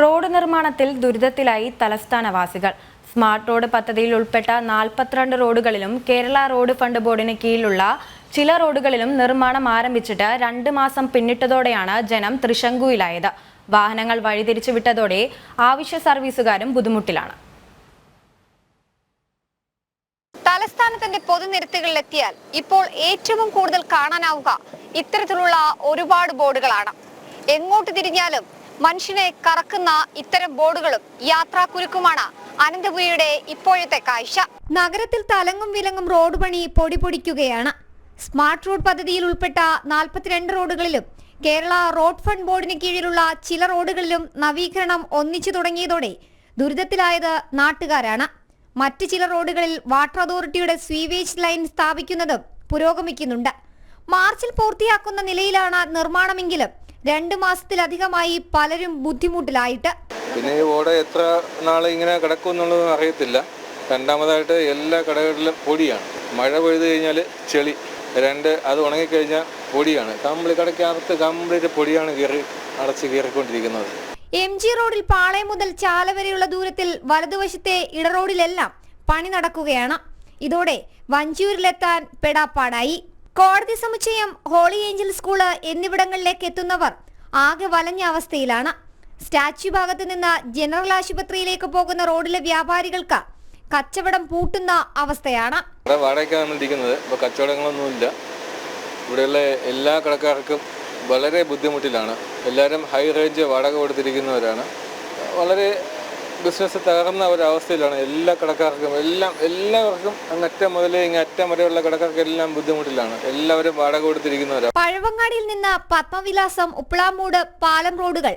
Road നിർമ്മാണത്തിൽ ദുരിതത്തിലായി തലസ്ഥാനവാസികൾ. Smart road പദ്ധതിയിൽ ഉൾപ്പെട്ട 42 റോഡുകളിലും കേരള റോഡ് ഫണ്ട് ബോർഡിന് കീഴിലുള്ള ചില റോഡുകളിലും നിർമ്മാണം ആരംഭിച്ചിട്ട് 2 മാസം പിന്നിട്ടതോടെയാണ് ജനം ത്രിശങ്കുവിലായത്. വാഹനങ്ങൾ വഴിതിരിച്ചു വിട്ടതോടെ ആവശ്യ സർവീസുകാരും ബുദ്ധിമുട്ടിലാണ്. തലസ്ഥാനത്തിന്റെ പൊതുനിരത്തുകളിലെത്തിയാൽ ഇപ്പോൾ ഏറ്റവും കൂടുതൽ കാണാനാവുക ഇത്തരത്തിലുള്ള ഒരുപാട് ബോർഡുകളാണ്. എങ്ങോട്ട് തിരിഞ്ഞാലും മനുഷ്യനെ കറക്കുന്ന ഇത്തരം ബോർഡുകളും യാത്രാക്കുരുക്കുമാണ് അനന്തപുരിയുടെ ഇപ്പോഴത്തെ കാഴ്ച. നഗരത്തിൽ തലങ്ങും വിലങ്ങും റോഡ് പണി പൊടി പൊടിക്കുകയാണ്. സ്മാർട്ട് റോഡ് പദ്ധതിയിൽ ഉൾപ്പെട്ട 42 റോഡുകളിലും കേരള റോഡ് ഫണ്ട് ബോർഡിന് കീഴിലുള്ള ചില റോഡുകളിലും നവീകരണം ഒന്നിച്ചു തുടങ്ങിയതോടെ ദുരിതത്തിലായത് നാട്ടുകാരാണ്. മറ്റ് ചില റോഡുകളിൽ വാട്ടർ അതോറിറ്റിയുടെ സ്വീവേജ് ലൈൻ സ്ഥാപിക്കുന്നതും പുരോഗമിക്കുന്നുണ്ട്. മാർച്ചിൽ പൂർത്തിയാക്കുന്ന നിലയിലാണ് നിർമ്മാണമെങ്കിലും 2 മാസത്തിലധികമായി പലരും ബുദ്ധിമുട്ടിലായിട്ട്. പിന്നെ ഈ ഓട എത്ര നാളെ ഇങ്ങനെ കിടക്കും എന്നുള്ളത് അറിയത്തില്ല. രണ്ടാമതായിട്ട് എല്ലാ കടകളിലും പൊടിയാണ്. മഴ പെയ്തു കഴിഞ്ഞാൽ ചെളി, അത് ഉണങ്ങിക്കഴിഞ്ഞാൽ പൊടിയാണ്. കടയ്ക്കകത്ത് കംപ്ലീറ്റ് പൊടിയാണ് അടച്ച് കയറിക്കൊണ്ടിരിക്കുന്നത്. MG റോഡിൽ പാളയം മുതൽ ചാല വരെയുള്ള ദൂരത്തിൽ വലതുവശത്തെ ഇടറോഡിലെല്ലാം പണി നടക്കുകയാണ്. ഇതോടെ വഞ്ചിയൂരിലെത്താൻ പെടാപ്പാടായി. കോടതി സമുച്ചയം, ഹോളി ഏഞ്ചൽ സ്കൂള് എന്നിവിടങ്ങളിലേക്ക് എത്തുന്നവർ ആകെ വലഞ്ഞ അവസ്ഥയിലാണ്. സ്റ്റാച്യു ഭാഗത്ത് നിന്ന് ജനറൽ ആശുപത്രിയിലേക്ക് പോകുന്ന റോഡിലെ വ്യാപാരികൾക്ക് കച്ചവടം പൂട്ടുന്ന അവസ്ഥയാണ്. വാടകയ്ക്കാണ് നമ്മൾ ഇരിക്കുന്നത്. ഇപ്പോൾ കച്ചവടങ്ങളൊന്നുമില്ല. ഇവിടെയുള്ള എല്ലാ കടക്കാർക്കും വളരെ ബുദ്ധിമുട്ടിലാണ്. എല്ലാവരും ഹൈ റേഞ്ച് വാടക കൊടുത്തിരിക്കുന്നവരാണ്. വളരെ ബിസിനസ് തകർന്ന ഒരവസ്ഥയിലാണ് എല്ലാ കടക്കാർക്കും. എല്ലാവർക്കും അങ്ങറ്റം മുതലേ ഇങ്ങറ്റം വരെയുള്ള കടക്കാർക്കെല്ലാം ബുദ്ധിമുട്ടിലാണ്. എല്ലാവരും വാടക കൊടുത്തിരിക്കുന്നവരാണ്. പഴവങ്ങാടിയിൽ നിന്ന് പത്മവിലാസം, ഉപ്പളാമൂട്, പാലം റോഡുകൾ,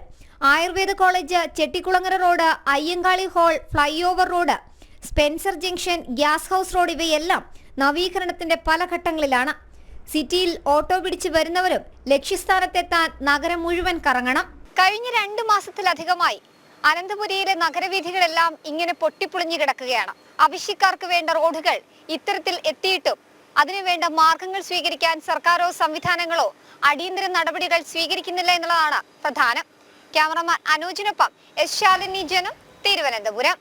Ayurveda college, Chettikulangara road, Ayyankali hall, flyover road, Spencer junction, gas house road ഇവയെല്ലാം നവീകരണത്തിന്റെ പല ഘട്ടങ്ങളിലാണ്. സിറ്റിയിൽ ഓട്ടോ പിടിച്ച് വരുന്നവരും ലക്ഷ്യസ്ഥാനത്തെത്താൻ നഗരം മുഴുവൻ കറങ്ങണം. കഴിഞ്ഞ 2 മാസത്തിലധികമായി അനന്തപുരിയിലെ നഗരവീഥികളെല്ലാം ഇങ്ങനെ പൊട്ടിപ്പൊളിഞ്ഞു കിടക്കുകയാണ്. ആവശ്യക്കാർക്ക് വേണ്ട റോഡുകൾ ഇത്തരത്തിൽ എത്തിയിട്ടും അതിനുവേണ്ട മാർഗങ്ങൾ സ്വീകരിക്കാൻ സർക്കാരോ സംവിധാനങ്ങളോ അടിയന്തര നടപടികൾ സ്വീകരിക്കുന്നില്ല എന്നുള്ളതാണ് പ്രധാനം. Cameraman അനൂജിനൊപ്പം S. ശാലിനി, ജനം, തിരുവനന്തപുരം.